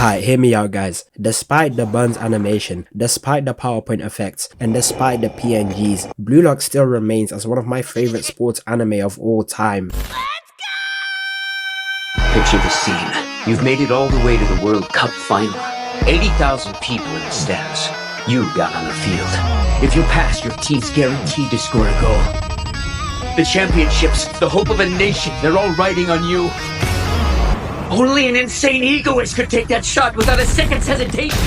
Alright, hear me out guys. Despite the buns animation, despite the PowerPoint effects, and despite the PNGs, Blue Lock still remains as one of my favorite sports anime of all time. Picture the scene. You've made it all the way to the World Cup final. 80,000 people in the stands. You got on the field. If you pass, your team's guaranteed to score a goal. The championships, the hope of a nation, they're all riding on you. Only an insane egoist could take that shot without a second's hesitation.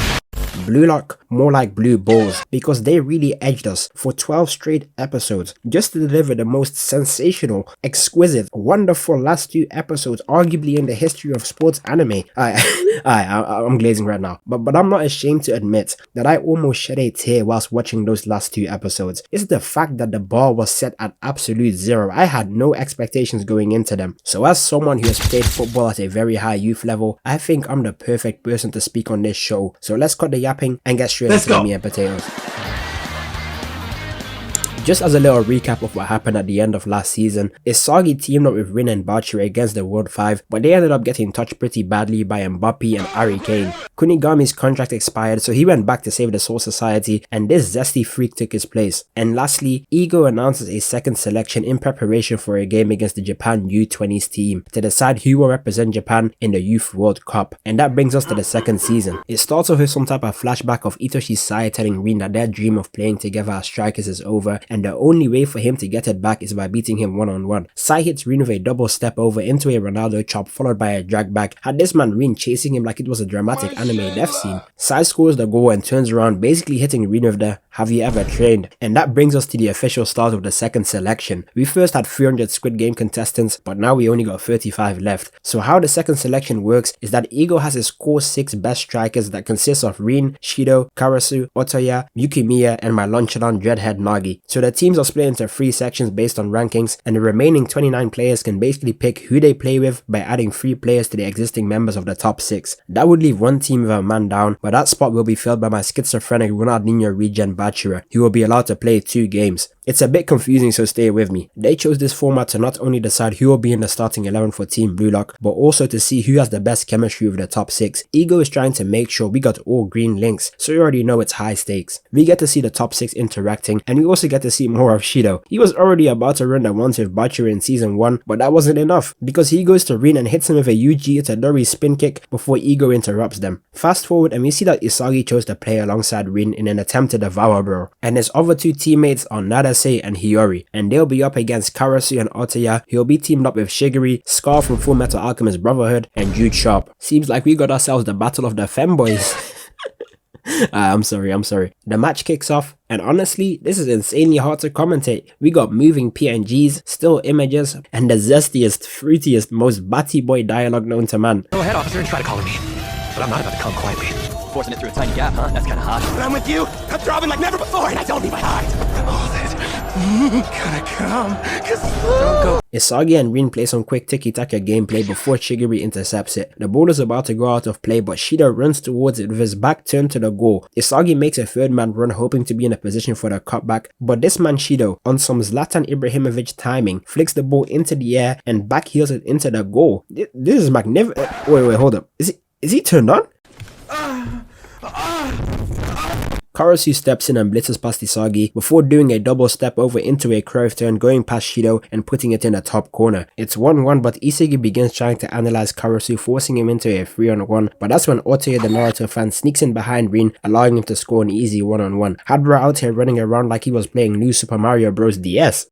Blue Lock, more like blue balls, because they really edged us for 12 straight episodes just to deliver the most sensational, exquisite, wonderful last 2 episodes arguably in the history of sports anime. I'm glazing right now, but I'm not ashamed to admit that I almost shed a tear whilst watching those last 2 episodes. It's the fact that the bar was set at absolute zero. I had no expectations going into them. So as someone who has played football at a very high youth level, I think I'm the perfect person to speak on this show. So let's cut the yapping and get straight into the meat and potatoes. Just as a little recap of what happened at the end of last season, Isagi teamed up with Rin and Bachira against the World 5, but they ended up getting touched pretty badly by Mbappe and Ari Kane. Kunigami's contract expired, so he went back to save the Soul Society, and this zesty freak took his place. And lastly, Ego announces a second selection in preparation for a game against the Japan U20s team to decide who will represent Japan in the Youth World Cup. And that brings us to the second season. It starts off with some type of flashback of Itoshi's side telling Rin that their dream of playing together as strikers is over, and the only way for him to get it back is by beating him one-on-one. Sae hits Rin with a double step over into a Ronaldo chop followed by a drag back. Had this man Rin chasing him like it was a dramatic anime death scene. Sae scores the goal and turns around, basically hitting Rin with the "Have you ever trained?" And that brings us to the official start of the second selection. We first had 300 Squid Game contestants, but now we only got 35 left. So how the second selection works is that Ego has his core 6 best strikers that consists of Rin, Shido, Karasu, Otoya, Yukimiya, and my nonchalant dreadhead Nagi. So the teams are split into 3 sections based on rankings, and the remaining 29 players can basically pick who they play with by adding 3 players to the existing members of the top 6. That would leave one team with a man down, but that spot will be filled by my schizophrenic Ronaldinho regen Bachira, who will be allowed to play 2 games. It's a bit confusing, so stay with me. They chose this format to not only decide who will be in the starting 11 for Team Blue Lock, but also to see who has the best chemistry with the top 6. Ego is trying to make sure we got all green links, so you already know it's high stakes. We get to see the top 6 interacting, and we also get to see more of Shido. He was already about to run the ones with Bachira in season 1, but that wasn't enough, because he goes to Rin and hits him with a Yuji Itadori spin kick before Ego interrupts them. Fast forward and we see that Isagi chose to play alongside Rin in an attempt to devour bro, and his other 2 teammates are Nadase and Hiyori, and they'll be up against Karasu and Otoya, who'll be teamed up with Shigiri, Scar from Full Metal Alchemist Brotherhood, and Jude Sharp. Seems like we got ourselves the battle of the fanboys. I'm sorry. The match kicks off, and honestly, this is insanely hard to commentate. We got moving PNGs, still images, and the zestiest, fruitiest, most batty boy dialogue known to man. Go ahead, officer, and try to collar me, but I'm not about to come quietly. Forcing it through a tiny gap, huh? That's kinda hot. When I'm with you, I'm throbbing like never before, and I don't leave my heart. All that gotta come, 'cause don't go. Isagi and Rin play some quick tiki-taka gameplay before Shigiri intercepts it. The ball is about to go out of play, but Shido runs towards it with his back turned to the goal. Isagi makes a third man run, hoping to be in a position for the cutback, but this man Shido, on some Zlatan Ibrahimovic timing, flicks the ball into the air and backheels it into the goal. This is magnificent. Wait, hold up. Is he turned on? Karasu steps in and blitzes past Isagi before doing a double step over into a curve turn, going past Shido and putting it in the top corner. It's 1-1, but Isagi begins trying to analyze Karasu, forcing him into a 3-on-1, but that's when Otoya the Naruto fan sneaks in behind Rin, allowing him to score an easy 1-on-1. Hadra out here running around like he was playing New Super Mario Bros. DS.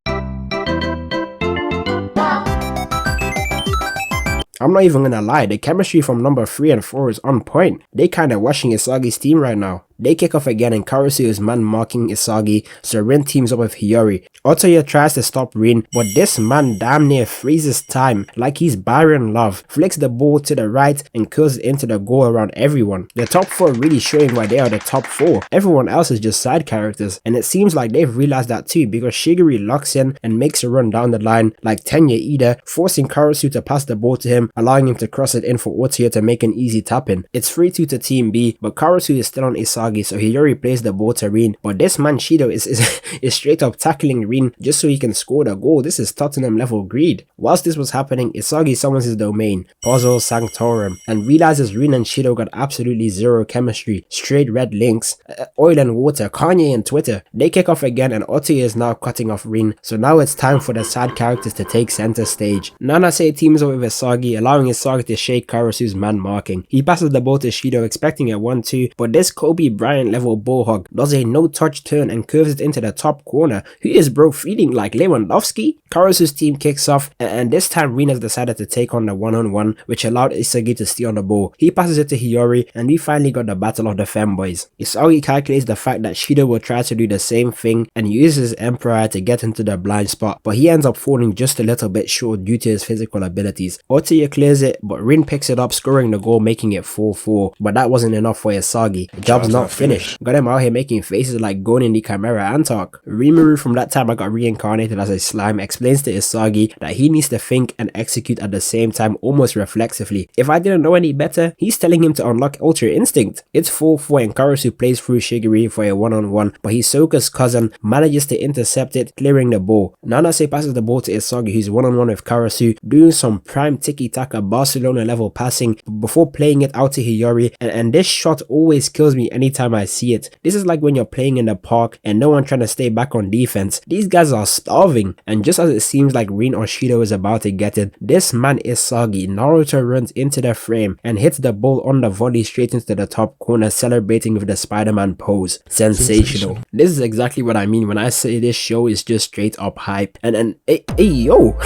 I'm not even gonna lie, the chemistry from number 3 and 4 is on point. They kinda washing Isagi's team right now. They kick off again and Karasu is man marking Isagi, so Rin teams up with Hiyori. Otoya tries to stop Rin, but this man damn near freezes time like he's Byron Love, flicks the ball to the right and curls it into the goal around everyone. The top 4 really showing why they are the top 4. Everyone else is just side characters, and it seems like they've realized that too, because Shigiri locks in and makes a run down the line like Tenya Ida, forcing Karasu to pass the ball to him, allowing him to cross it in for Otoya to make an easy tap in. It's 3-2 to Team B, but Karasu is still on Isagi Isagi, so Hiyori plays the ball to Rin, but this man Shido is straight up tackling Rin just so he can score the goal. This is Tottenham level greed. Whilst this was happening, Isagi summons his domain, Puzzle Sanctorum, and realizes Rin and Shido got absolutely zero chemistry, straight red links, oil and water, Kanye and Twitter. They kick off again and Otie is now cutting off Rin, so now it's time for the side characters to take center stage. Nanase teams up with Isagi, allowing Isagi to shake Karasu's man marking. He passes the ball to Shido expecting a 1-2, but this Kobe Bryant level ball hog does a no touch turn and curves it into the top corner. Who is bro feeding like Lewandowski? Karasu's team kicks off and this time Rin has decided to take on the one-on-one, which allowed Isagi to steal the ball. He passes it to Hiyori and we finally got the battle of the fanboys. Isagi calculates the fact that Shido will try to do the same thing and uses Emperor to get into the blind spot, but he ends up falling just a little bit short due to his physical abilities. Otie clears it, but Rin picks it up, scoring the goal, making it 4-4, but that wasn't enough for Isagi. The job's not finished. Got him out here making faces like going in the Chimera Antark. Rimuru from that time I got reincarnated as a slime explains to Isagi that he needs to think and execute at the same time almost reflexively. If I didn't know any better, he's telling him to unlock Ultra Instinct. It's 4-4 and Karasu plays through Shigiri for a one-on-one, but Hisoka's cousin manages to intercept it, clearing the ball. Nanase passes the ball to Isagi, who's one-on-one with Karasu, doing some prime tiki-taka Barcelona level passing before playing it out to Hiyori, and this shot always kills me anytime I see it. This is like when you're playing in the park and no one trying to stay back on defense. These guys are starving, and just as it seems like Rin or Shido is about to get it, this man Isagi Naruto runs into the frame and hits the ball on the volley straight into the top corner, celebrating with the Spider-Man pose. Sensational. This is exactly what I mean when I say this show is just straight up hype. And hey yo,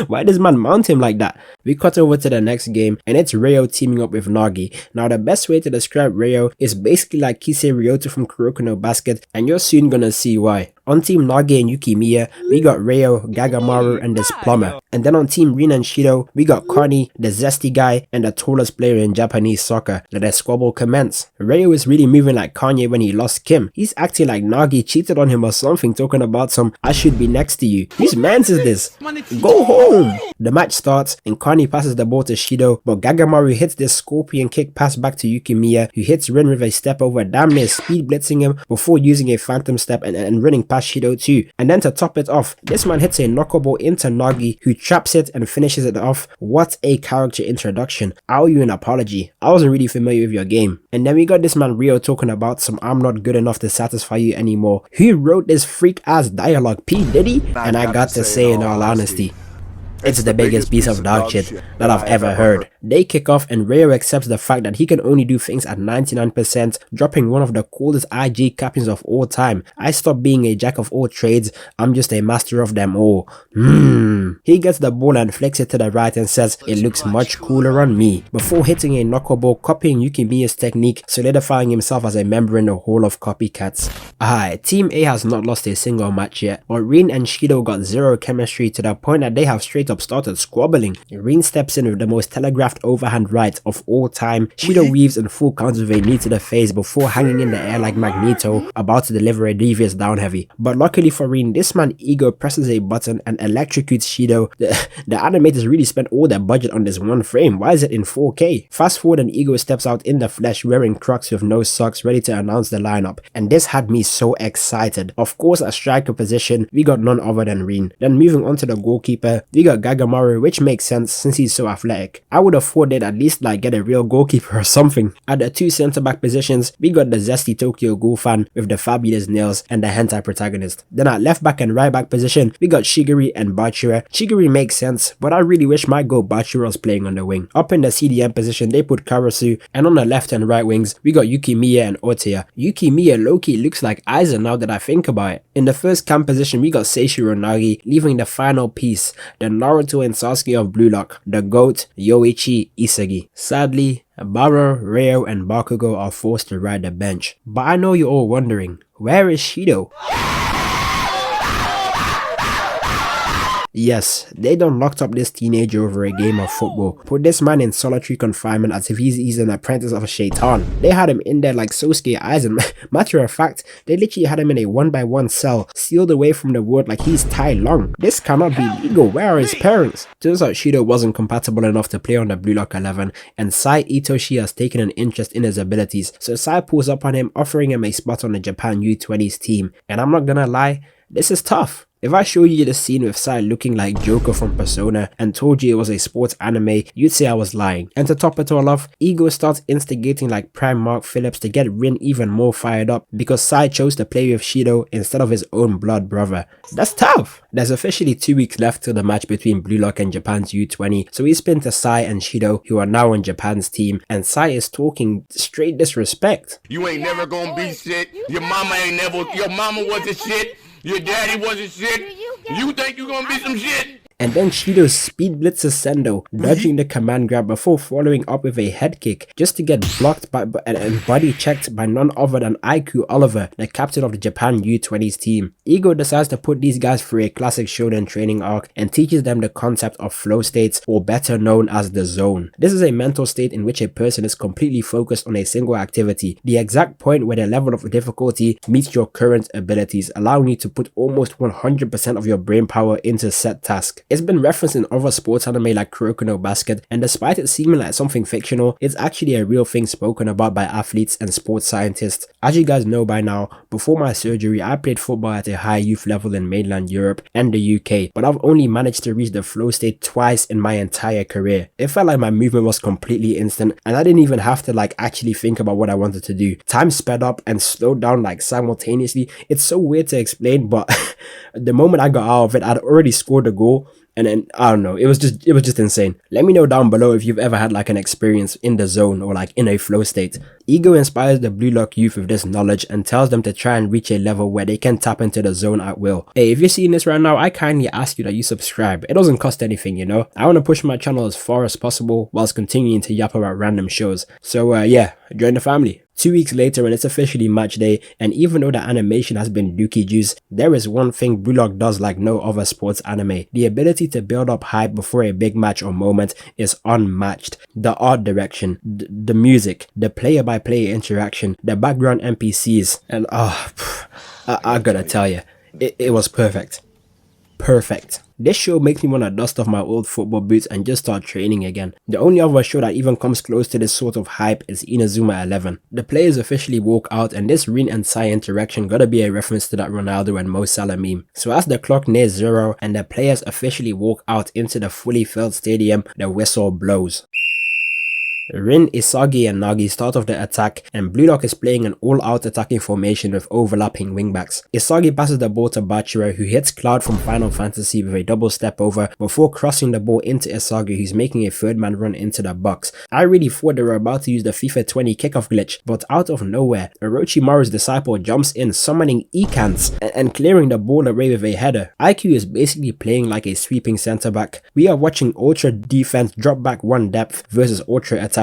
why does man mount him like that? We cut over to the next game and it's Reo teaming up with Nagi. Now the best way to describe Reo is basically like Kisei Ryoto from Kuroko no Basket, and you're soon gonna see why. On Team Nagi and Yukimiya, we got Reo, Gagamaru, and this plumber. And then on Team Rin and Shido, we got Connie, the zesty guy, and the tallest player in Japanese soccer. Let the squabble commence. Reo is really moving like Kanye when he lost Kim. He's acting like Nagi cheated on him or something, talking about some "I should be next to you." Whose mans is this? Go home! The match starts and Connie passes the ball to Shido, but Gagamaru hits this scorpion kick pass back to Yukimiya, who hits Rin with a step over, damn near speed blitzing him before using a phantom step and running past Shido too. And then to top it off, this man hits a knuckleball into Nagi, who traps it and finishes it off. What a character introduction. I owe you an apology. I wasn't really familiar with your game. And then we got this man Reo talking about some "I'm not good enough to satisfy you anymore." Who wrote this freak ass dialogue? P. Diddy? And I got to say in all honesty, it's the biggest piece of dog shit that I've ever heard. They kick off and Reo accepts the fact that he can only do things at 99%, dropping one of the coolest IG captions of all time. "I stopped being a jack of all trades, I'm just a master of them all." He gets the ball and flicks it to the right and says, "It looks much cooler on me," before hitting a knuckleball, copying Yukimiya's technique, solidifying himself as a member in the Hall of Copycats. Team A has not lost a single match yet, but Rin and Shido got zero chemistry to the point that they have straight up started squabbling. Rin steps in with the most telegraphed overhand right of all time. Shido weaves in full counts with a knee to the face before hanging in the air like Magneto, about to deliver a devious down heavy. But luckily for Rin, this man Ego presses a button and electrocutes Shido. The animators really spent all their budget on this one frame. Why is it in 4K? Fast forward and Ego steps out in the flesh wearing Crocs with no socks, ready to announce the lineup. And this had me so excited. Of course, at striker position, we got none other than Rin. Then moving on to the goalkeeper, we got Gagamaru, which makes sense since he's so athletic. I would have thought they'd at least like get a real goalkeeper or something. At the two centre back positions, we got the zesty Tokyo Ghoul fan with the fabulous nails and the hentai protagonist. Then at left back and right back position, we got Shigiri and Bachira. Shigiri makes sense, but I really wish my goal Bachira was playing on the wing. Up in the CDM position, they put Karasu, and on the left and right wings, we got Yukimiya and Otea. Yukimiya low-key looks like Aizen now that I think about it. In the first camp position, we got Seishiro Nagi, leaving the final piece, the Naruto and Sasuke of Blue Lock, the GOAT, Yoichi Isagi. Sadly, Baro, Reo, and Bakugo are forced to ride the bench. But I know you're all wondering, where is Shido? Yes, they done locked up this teenager over a game of football, put this man in solitary confinement as if he's an apprentice of a shaitan. They had him in there like Sosuke Aizen. Matter of fact, they literally had him in a 1-by-1 cell, sealed away from the world like he's Tai Long. This cannot be legal. Where are his parents? Turns out Shido wasn't compatible enough to play on the Blue Lock 11, and Sae Itoshi has taken an interest in his abilities, so Sae pulls up on him, offering him a spot on the Japan U20's team. And I'm not gonna lie, this is tough. If I show you the scene with Sae looking like Joker from Persona and told you it was a sports anime, you'd say I was lying. And to top it all off, Ego starts instigating like Prime Mark Phillips to get Rin even more fired up because Sae chose to play with Shido instead of his own blood brother. That's tough! There's officially 2 weeks left till the match between Blue Lock and Japan's U20, so we spin to Sae and Shido, who are now on Japan's team, and Sae is talking straight disrespect. You ain't never gonna be shit. Your mama wasn't shit. Your daddy wasn't shit. You think you gonna be some shit? And then Shido speed blitzes Sendo, dodging the command grab before following up with a head kick, just to get blocked by and body checked by none other than Aiku Oliver, the captain of the Japan U20's team. Ego decides to put these guys through a classic shonen training arc and teaches them the concept of flow states, or better known as the zone. This is a mental state in which a person is completely focused on a single activity, the exact point where the level of difficulty meets your current abilities, allowing you to put almost 100% of your brain power into set task. It's been referenced in other sports anime like Kuroko no Basket, and despite it seeming like something fictional, it's actually a real thing spoken about by athletes and sports scientists. As you guys know by now, before my surgery I played football at a high youth level in mainland Europe and the UK, but I've only managed to reach the flow state twice in my entire career. It felt like my movement was completely instant and I didn't even have to like actually think about what I wanted to do. Time sped up and slowed down like simultaneously. It's so weird to explain, but the moment I got out of it, I'd already scored a goal. And then, I don't know, it was just insane. Let me know down below if you've ever had like an experience in the zone or like in a flow state. Ego inspires the Blue Lock youth with this knowledge and tells them to try and reach a level where they can tap into the zone at will. Hey, if you're seeing this right now, I kindly ask you that you subscribe. It doesn't cost anything, you know? I want to push my channel as far as possible whilst continuing to yap about random shows. So yeah, join the family. 2 weeks later and it's officially match day, and even though the animation has been dookie juice, there is one thing Blue Lock does like no other sports anime. The ability to build up hype before a big match or moment is unmatched. The art direction, the music, the player-by-player interaction, the background NPCs, and I gotta tell you, it was perfect. Perfect. This show makes me want to dust off my old football boots and just start training again. The only other show that even comes close to this sort of hype is Inazuma 11. The players officially walk out, and this Rin and Sae interaction gotta be a reference to that Ronaldo and Mo Salah meme. So as the clock nears 0 and the players officially walk out into the fully filled stadium, the whistle blows. Rin, Isagi and Nagi start off the attack, and Blue Lock is playing an all-out attacking formation with overlapping wingbacks. Isagi passes the ball to Bachira, who hits Cloud from Final Fantasy with a double step over before crossing the ball into Isagi, who's making a third man run into the box. I really thought they were about to use the FIFA 20 kickoff glitch, but out of nowhere, Orochimaru's disciple jumps in, summoning Ikans and clearing the ball away with a header. Aiku is basically playing like a sweeping centre back. We are watching Ultra defense drop back 1 depth versus Ultra attacking.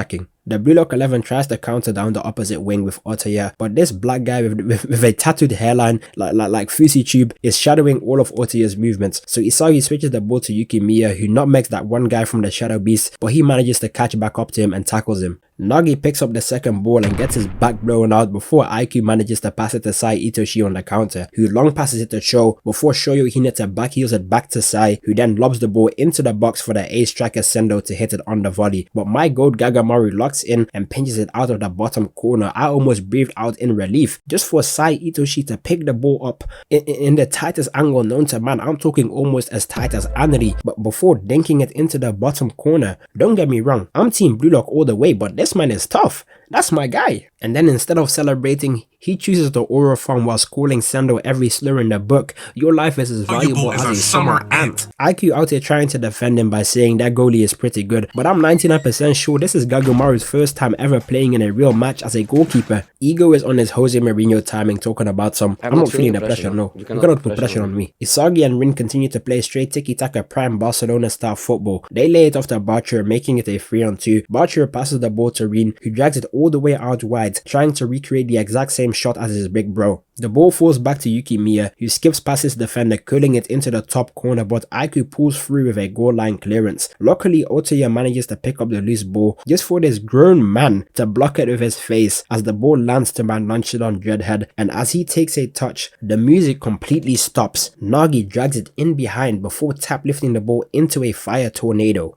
The Blue Lock 11 tries to counter down the opposite wing with Otoya, but this black guy with a tattooed hairline like Fusi Tube is shadowing all of Otoya's movements. So Isagi switches the ball to Yukimiya, who nutmegs that one guy from the Shadow Beast, but he manages to catch back up to him and tackles him. Nagi picks up the second ball and gets his back blown out before Aiku manages to pass it to Sae Itoshi on the counter, who long passes it to Sho before Shoyo Hinata backheels it back to Sae, who then lobs the ball into the box for the ace striker Sendo to hit it on the volley. But my gold Gagamaru locks in and pinches it out of the bottom corner. I almost breathed out in relief just for Sae Itoshi to pick the ball up in the tightest angle known to man. I'm talking almost as tight as Anri, but before dinking it into the bottom corner. Don't get me wrong, I'm team Blue Lock all the way, but this man is tough. That's my guy. And then instead of celebrating, he chooses the aura farm while calling Sendo every slur in the book. Your life is as valuable as a summer ant. Aiku out here trying to defend him by saying that goalie is pretty good, but I'm 99% sure this is Gagumaru's first time ever playing in a real match as a goalkeeper. Ego is on his Jose Mourinho timing, talking about some, I'm not feeling the pressure, no. You cannot put pressure on me. Isagi and Rin continue to play straight tiki-taka prime Barcelona style football. They lay it off to Bachira, making it a 3-on-2. Bachira passes the ball to Rin, who drags it all the way out wide, trying to recreate the exact same shot as his big bro. The ball falls back to Yukimiya, who skips past his defender, curling it into the top corner, but Aiku pulls through with a goal line clearance. Luckily, Otoya manages to pick up the loose ball just for this grown man to block it with his face as the ball lands to my nonchalant dreadhead, and as he takes a touch, the music completely stops. Nagi drags it in behind before tap lifting the ball into a fire tornado.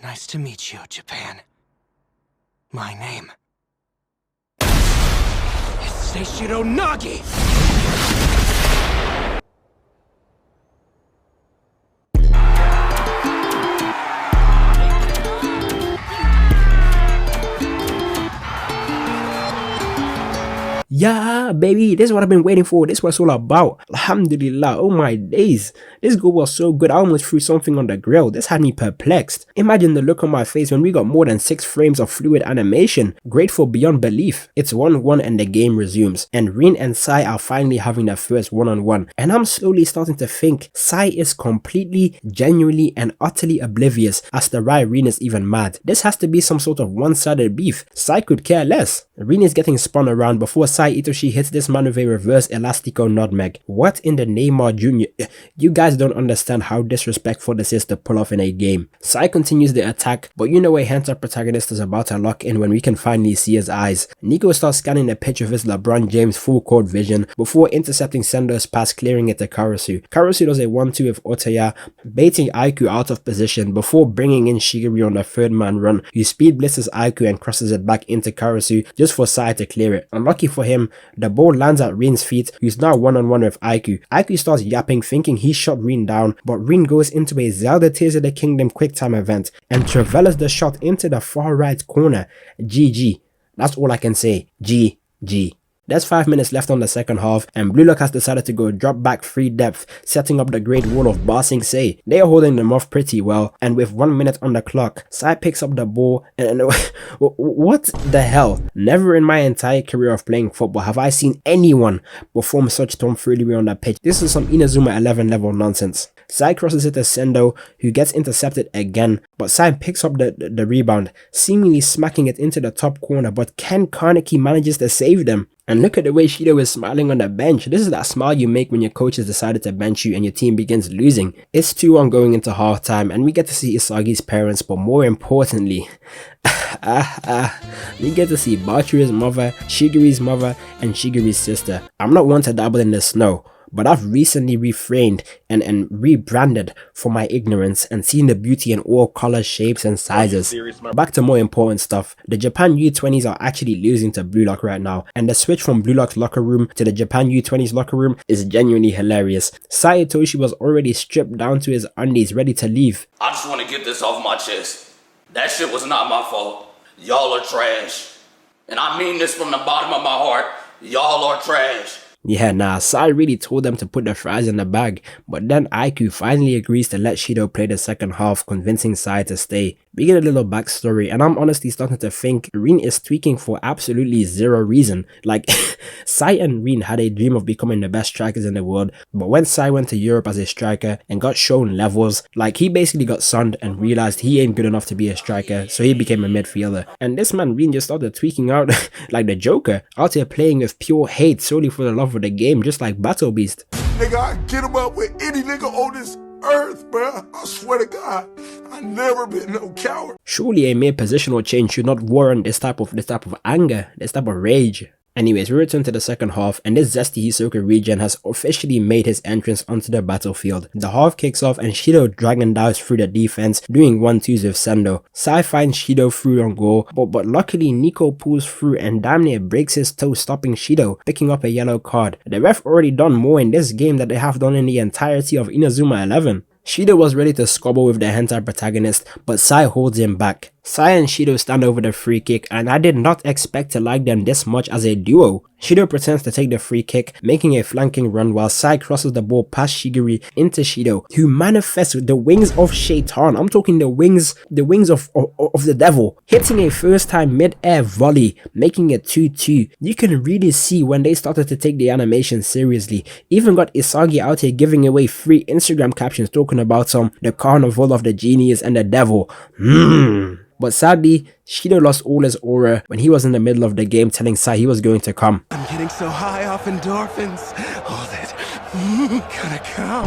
Nice to meet you, Japan. My name is Seishiro Nagi! Yeah, baby, this is what I've been waiting for. This is what it's all about. Alhamdulillah, oh my days. This goal was so good, I almost threw something on the grill. This had me perplexed. Imagine the look on my face when we got more than 6 frames of fluid animation. Grateful beyond belief. It's 1-1 and the game resumes. And Rin and Sae are finally having their first one-on-one. And I'm slowly starting to think Sae is completely, genuinely, and utterly oblivious as to why Rin is even mad. This has to be some sort of one-sided beef. Sae could care less. Rin is getting spun around before Sae Itoshi hits this man with a reverse elastico nutmeg. What in the name of Junior? You guys don't understand how disrespectful this is to pull off in a game. Sae continues the attack, but you know a hentai protagonist is about to lock in when we can finally see his eyes. Nico starts scanning the pitch with his LeBron James full court vision before intercepting Sendo's pass, clearing it to Karasu. Karasu does a 1-2 with Otoya, baiting Aiku out of position before bringing in Shigeri on the third man run, who speed blitzes Aiku and crosses it back into Karasu just for Sae to clear it. Unlucky for him, the ball lands at Rin's feet, who's now one-on-one with Aiku. Aiku starts yapping, thinking he shot Rin down, but Rin goes into a Zelda Tears of the Kingdom QuickTime event and traveles the shot into the far right corner. GG. That's all I can say. GG. There's 5 minutes left on the second half, and Blue Lock has decided to go drop back free depth, setting up the Great Wall of Bossing Sae. They are holding them off pretty well, and with 1 minute on the clock, Sae picks up the ball and what the hell? Never in my entire career of playing football have I seen anyone perform such tomfoolery on the pitch. This is some Inazuma 11 level nonsense. Sae crosses it to Sendo, who gets intercepted again, but Sae picks up the rebound, seemingly smacking it into the top corner, but Ken Kaneki manages to save them. And look at the way Shido is smiling on the bench. This is that smile you make when your coach has decided to bench you and your team begins losing. It's 2-1 going into halftime, and we get to see Isagi's parents, but more importantly, we get to see Bachira's mother, Shigeri's mother, and Shigeri's sister. I'm not one to dabble in the snow, but I've recently refrained and rebranded for my ignorance and seen the beauty in all colors, shapes, and sizes. Back to more important stuff. The Japan U20s are actually losing to Blue Lock right now, and the switch from Blue Lock's locker room to the Japan U20's locker room is genuinely hilarious. Sae Itoshi was already stripped down to his undies, ready to leave. I just want to get this off my chest. That shit was not my fault. Y'all are trash. And I mean this from the bottom of my heart. Y'all are trash. Yeah, nah, Sae really told them to put the fries in the bag, but then Aiku finally agrees to let Shido play the second half, convincing Sae to stay. We get a little backstory, and I'm honestly starting to think Rin is tweaking for absolutely zero reason. Like, Sae and Rin had a dream of becoming the best strikers in the world, but when Sae went to Europe as a striker and got shown levels, like he basically got sunned and realized he ain't good enough to be a striker, so he became a midfielder. And this man Rin just started tweaking out like the Joker, out here playing with pure hate solely for the love of the game, just like Battle Beast. Nigga, I get him up with any nigga on this earth, bruh. I swear to God, I never been no coward. Surely a mere positional change should not warrant this type of anger, this type of rage. Anyways, we return to the second half, and this zesty Hisoka regen has officially made his entrance onto the battlefield. The half kicks off and Shido dragon dives through the defense, doing 1-2s with Sendo. Sae finds Shido through on goal, but luckily Nico pulls through and damn near breaks his toe, stopping Shido, picking up a yellow card. The ref already done more in this game than they have done in the entirety of Inazuma 11. Shido was ready to squabble with the hentai protagonist, but Sae holds him back. Sae and Shido stand over the free kick, and I did not expect to like them this much as a duo. Shido pretends to take the free kick, making a flanking run while Sae crosses the ball past Shigeri into Shido, who manifests with the wings of Shaitan. I'm talking the wings of the devil, hitting a first time mid-air volley, making it 2-2. You can really see when they started to take the animation seriously. Even got Isagi out here giving away free Instagram captions talking about the carnival of the genius and the devil. But sadly, Shido lost all his aura when he was in the middle of the game telling Sae he was going to come. I'm getting so high off endorphins. All that gotta come.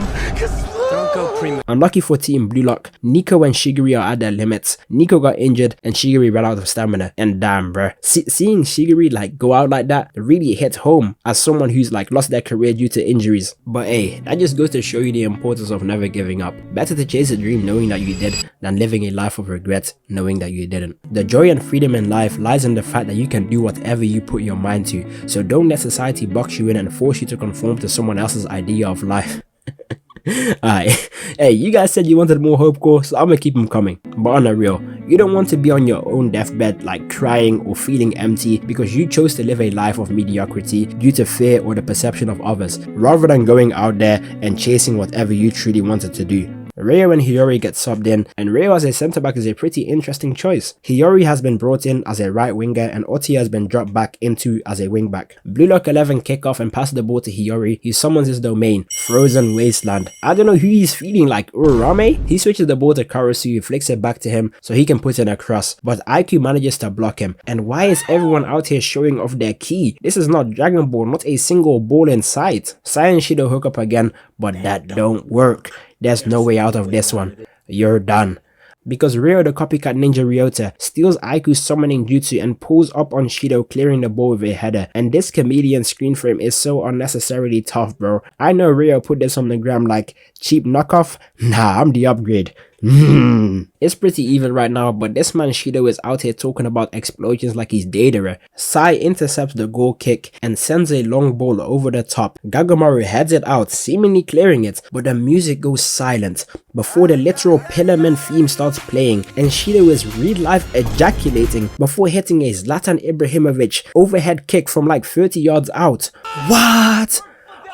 Don't go premature. Unlucky for Team Blue Lock, Nico and Shigiri are at their limits. Nico got injured and Shigiri ran out of stamina. And damn bruh, seeing Shigiri like go out like that really hit home as someone who's like lost their career due to injuries. But hey, that just goes to show you the importance of never giving up. Better to chase a dream knowing that you did than living a life of regret knowing that you didn't. The joy and freedom in life lies in the fact that you can do whatever you put your mind to. So don't let society box you in and force you to conform to someone else's idea of life. Alright, hey, you guys said you wanted more hope core, so I'm gonna keep them coming. But on the real, you don't want to be on your own deathbed like crying or feeling empty because you chose to live a life of mediocrity due to fear or the perception of others, rather than going out there and chasing whatever you truly wanted to do. Reo and Hiyori get subbed in, and Reo as a centre back is a pretty interesting choice. Hiyori has been brought in as a right winger and Otia has been dropped back into as a wing back. Blue Lock 11 kick off and pass the ball to Hiyori, who summons his domain, Frozen Wasteland. I don't know who he's feeling like, Urame? He switches the ball to Karasu, who flicks it back to him so he can put in a cross, but Aiku manages to block him. And why is everyone out here showing off their key? This is not Dragon Ball, not a single ball in sight. Sae and Shido hook up again, but that don't work. There's no way out of this one. You're done. Because Reo the copycat ninja Ryota steals Aiku's summoning jutsu and pulls up on Shido, clearing the ball with a header. And this chameleon screen frame is so unnecessarily tough, bro. I know Reo put this on the gram like cheap knockoff. Nah, I'm the upgrade. It's pretty even right now, but this man Shido is out here talking about explosions like he's Deidara. Sae intercepts the goal kick and sends a long ball over the top. Gagamaru heads it out, seemingly clearing it, but the music goes silent before the literal Pillarman theme starts playing, and Shido is real life ejaculating before hitting a Zlatan Ibrahimovic overhead kick from like 30 yards out. What?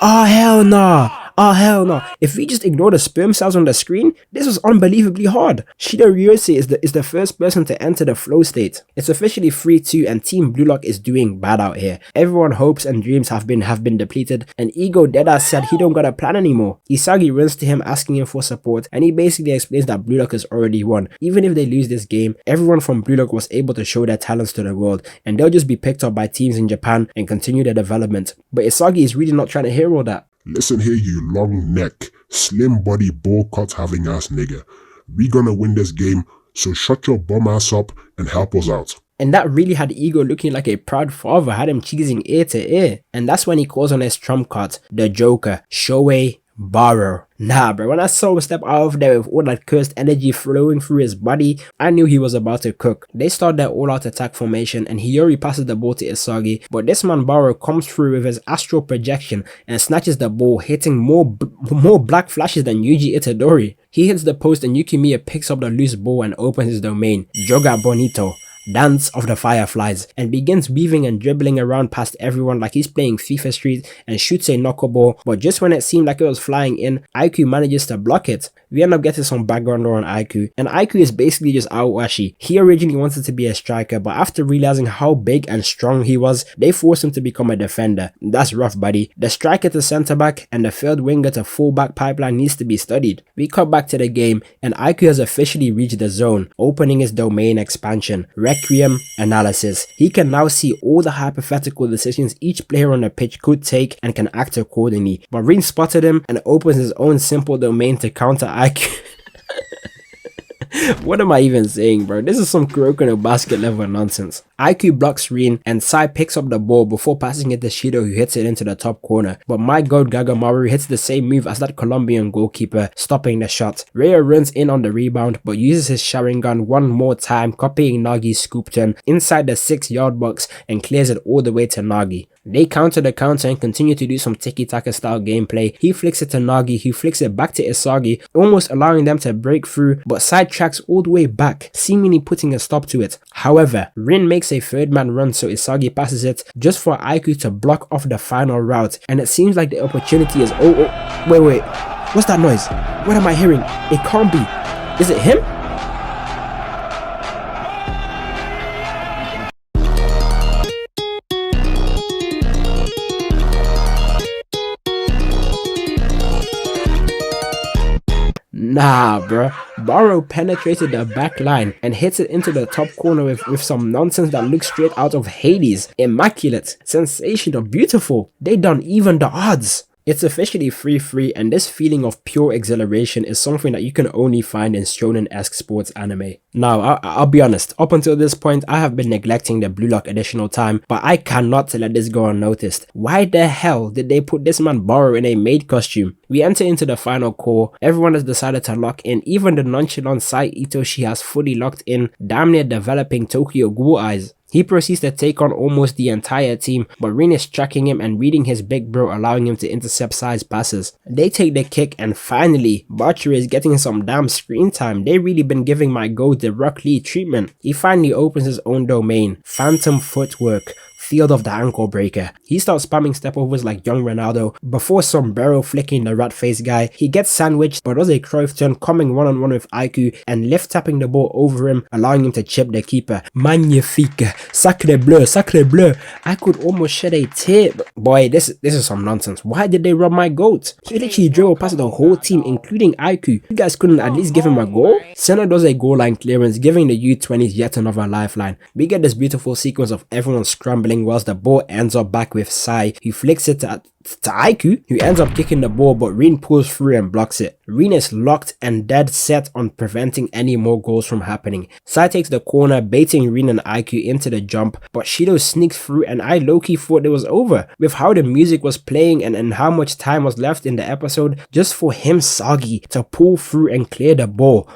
Oh hell nah. Oh hell no. If we just ignore the sperm cells on the screen, this was unbelievably hard. Shido Ryose is the first person to enter the flow state. It's officially 3-2 and Team Blue Lock is doing bad out here. Everyone's hopes and dreams have been depleted, and Ego Deadass said he don't got a plan anymore. Isagi runs to him asking him for support, and he basically explains that Blue Lock has already won. Even if they lose this game, everyone from Blue Lock was able to show their talents to the world, and they'll just be picked up by teams in Japan and continue their development. But Isagi is really not trying to hear all that. Listen here, you long neck, slim body, ball cut having ass nigga. We gonna win this game, so shut your bum ass up and help us out. And that really had Ego looking like a proud father, had him cheesing ear to ear. And that's when he calls on his trump card, the Joker, Shohei Baro. Nah bro, when I saw him step out of there with all that cursed energy flowing through his body, I knew he was about to cook. They start their all-out attack formation and Hiyori passes the ball to Isagi, but this man Baro comes through with his astral projection and snatches the ball, hitting more black flashes than Yuji Itadori. He hits the post and Yukimiya picks up the loose ball and opens his domain, Joga Bonito, Dance of the Fireflies, and begins weaving and dribbling around past everyone like he's playing FIFA Street and shoots a knuckleball, but just when it seemed like it was flying in, Aiku manages to block it. We end up getting some background on Aiku, and Aiku is basically just Aowashi. He originally wanted to be a striker, but after realizing how big and strong he was, they forced him to become a defender. That's rough, buddy. The striker to centre back and the third winger to full back pipeline needs to be studied. We cut back to the game, and Aiku has officially reached the zone, opening his domain expansion, Requiem Analysis. He can now see all the hypothetical decisions each player on the pitch could take and can act accordingly. But Rin spotted him and opens his own simple domain to counter Aiku. What am I even saying, bro? This is some Kuroko no basket level nonsense. Aiku blocks Rin and Sae picks up the ball before passing it to Shido, who hits it into the top corner. But my god Gagamaru hits the same move as that Colombian goalkeeper, stopping the shot. Reo runs in on the rebound but uses his Sharingan one more time, copying Nagi's scoop turn inside the 6-yard box and clears it all the way to Nagi. They counter the counter and continue to do some tiki-taka style gameplay. He flicks it to Nagi, who flicks it back to Isagi, almost allowing them to break through, but sidetracks all the way back, seemingly putting a stop to it. However, Rin makes a third man run, so Isagi passes it just for Aiku to block off the final route, and it seems like the opportunity is wait, what's that noise? What am I hearing? It can't be. Is it him? Nah, bruh. Baro penetrated the back line and hits it into the top corner with some nonsense that looks straight out of Hades. Immaculate, sensational, beautiful. They done even the odds. It's officially 3-3, and this feeling of pure exhilaration is something that you can only find in shonen-esque sports anime. Now, I'll be honest, up until this point, I have been neglecting the Blue Lock additional time, but I cannot let this go unnoticed. Why the hell did they put this man Baro in a maid costume? We enter into the final core, everyone has decided to lock in, even the nonchalant Sae Itoshi has fully locked in, damn near developing Tokyo Ghoul eyes. He proceeds to take on almost the entire team, but Rin is tracking him and reading his big bro, allowing him to intercept Sae's passes. They take the kick, and finally, Bachira is getting some damn screen time. They really been giving my goat the Rock Lee treatment. He finally opens his own domain, Phantom Footwork. Field of the ankle breaker. He starts spamming stepovers like young Ronaldo before sombrero flicking the rat face guy. He gets sandwiched but does a Cruyff turn, coming one-on-one with Aiku and lift tapping the ball over him, allowing him to chip the keeper. Magnifique, sacre bleu, sacre bleu. I could almost shed a tear. Boy, this is some nonsense. Why did they rob my goat? He literally drove past the whole team, including Aiku. You guys couldn't at least give him a goal? Senna does a goal line clearance, giving the U20s yet another lifeline. We get this beautiful sequence of everyone scrambling whilst the ball ends up back with Sae, who flicks it to Aiku, who ends up kicking the ball, but Rin pulls through and blocks it. Rin is locked and dead set on preventing any more goals from happening. Sae takes the corner, baiting Rin and Aiku into the jump, but Shido sneaks through, and I low-key thought it was over. With how the music was playing and how much time was left in the episode, just for him, Sagi, to pull through and clear the ball.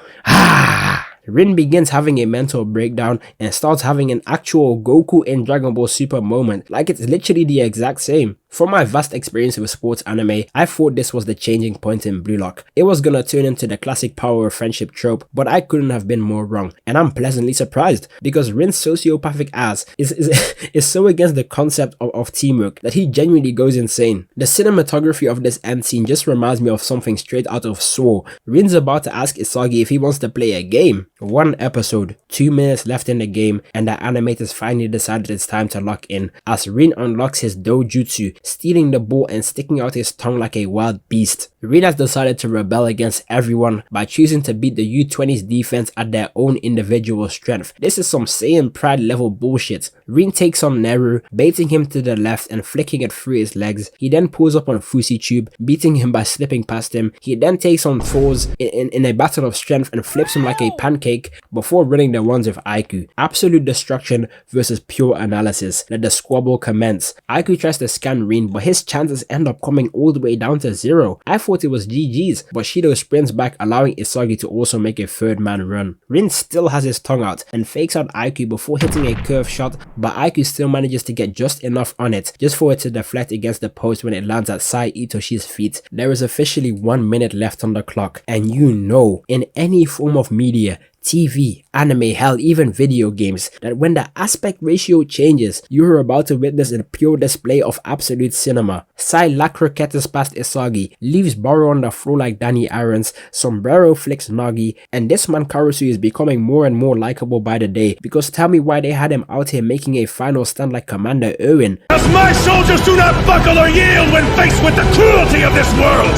Rin begins having a mental breakdown and starts having an actual Goku in Dragon Ball Super moment, like it's literally the exact same. From my vast experience with sports anime, I thought this was the changing point in Blue Lock. It was gonna turn into the classic power of friendship trope, but I couldn't have been more wrong, and I'm pleasantly surprised, because Rin's sociopathic ass is so against the concept of teamwork that he genuinely goes insane. The cinematography of this end scene just reminds me of something straight out of Sword. Rin's about to ask Isagi if he wants to play a game. One episode, 2 minutes left in the game, and the animators finally decided it's time to lock in, as Rin unlocks his dojutsu, stealing the ball and sticking out his tongue like a wild beast. Rin has decided to rebel against everyone by choosing to beat the U20's defense at their own individual strength. This is some Saiyan pride level bullshit. Rin takes on Neru, baiting him to the left and flicking it through his legs. He then pulls up on Fusitube, beating him by slipping past him. He then takes on Thors in a battle of strength and flips him like a pancake before running the ones with Aiku. Absolute destruction versus pure analysis. Let the squabble commence. Aiku tries to scan Rin, but his chances end up coming all the way down to 0. I thought it was GG's, but Shido sprints back, allowing Isagi to also make a third man run. Rin still has his tongue out and fakes out Aiku before hitting a curve shot, but Aiku still manages to get just enough on it, just for it to deflect against the post when it lands at Sae Itoshi's feet. There is officially 1 minute left on the clock, and you know, in any form of media, TV, anime, hell, even video games, that when the aspect ratio changes, you are about to witness a pure display of absolute cinema. Sae lacroquettes past Isagi, leaves Baro on the floor like Danny Arons, sombrero flicks Nagi, and this man Karasu is becoming more and more likable by the day, because tell me why they had him out here making a final stand like Commander Erwin. As my soldiers do not buckle or yield when faced with the cruelty of this world!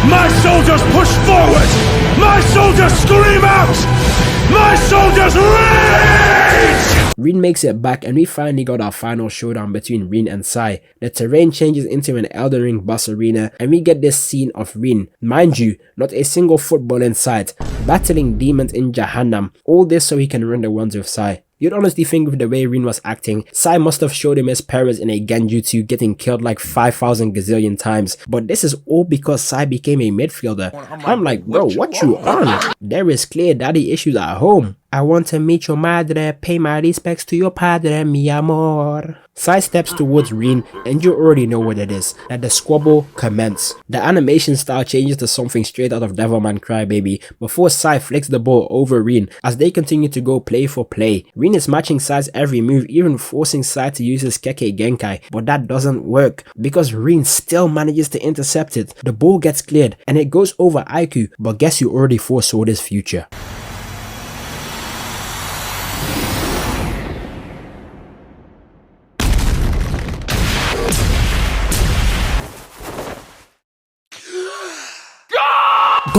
My soldiers push forward! My soldiers scream out! My soldiers rage! Rin makes it back, and we finally got our final showdown between Rin and Sae. The terrain changes into an Elden Ring boss arena, and we get this scene of Rin, mind you, not a single football in sight, battling demons in Jahannam, all this so he can run the ones with Sae. You'd honestly think with the way Rin was acting, Sae must have showed him his parents in a genjutsu, getting killed like 5,000 gazillion times. But this is all because Sae became a midfielder. I'm like, bro, what you on? There is clear daddy issues at home. I want to meet your madre, pay my respects to your padre, mi amor. Sae steps towards Rin, and you already know what it is, that the squabble commence. The animation style changes to something straight out of Devilman Crybaby before Sae flicks the ball over Rin as they continue to go play for play. Rin is matching Sae's every move, even forcing Sae to use his Keke Genkai, but that doesn't work because Rin still manages to intercept it. The ball gets cleared and it goes over Aiku, but guess you already foresaw this future.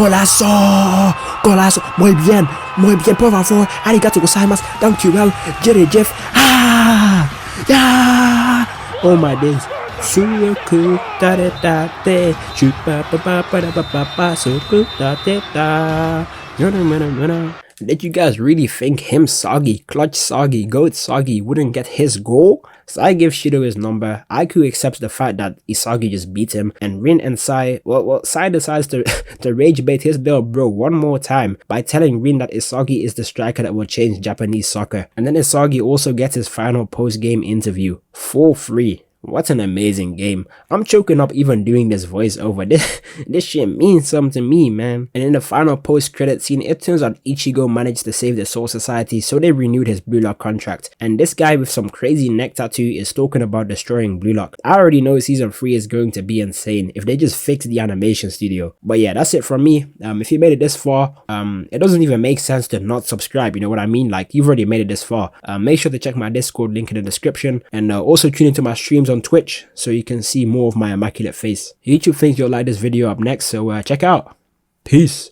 Golazo! Golazo! Muy bien, por favor. Arigato gozaimasu. Thank you well. Jerry Jeff. Yeah! Oh my days. Suyoku da da da de. Shupa ba ba ba da ba ba ba. Suku da da da. Did you guys really think him, Sagi, Clutch Sagi, Goat Sagi wouldn't get his goal? Sae gives Shido his number, Aiku accepts the fact that Isagi just beat him, and Rin and Sae, Sae decides to rage bait his little bro one more time by telling Rin that Isagi is the striker that will change Japanese soccer. And then Isagi also gets his final post-game interview, for free. What an amazing game. I'm choking up even doing this voiceover. This shit means something to me, man. And in the final post-credit scene, it turns out Ichigo managed to save the Soul Society, so they renewed his Blue Lock contract. And this guy with some crazy neck tattoo is talking about destroying Blue Lock. I already know season 3 is going to be insane if they just fix the animation studio. But yeah, that's it from me. If you made it this far, it doesn't even make sense to not subscribe, you know what I mean? Like, you've already made it this far. Make sure to check my Discord link in the description, and also tune into my streams on Twitch so you can see more of my immaculate face. YouTube thinks you'll like this video up next, so check out. Peace.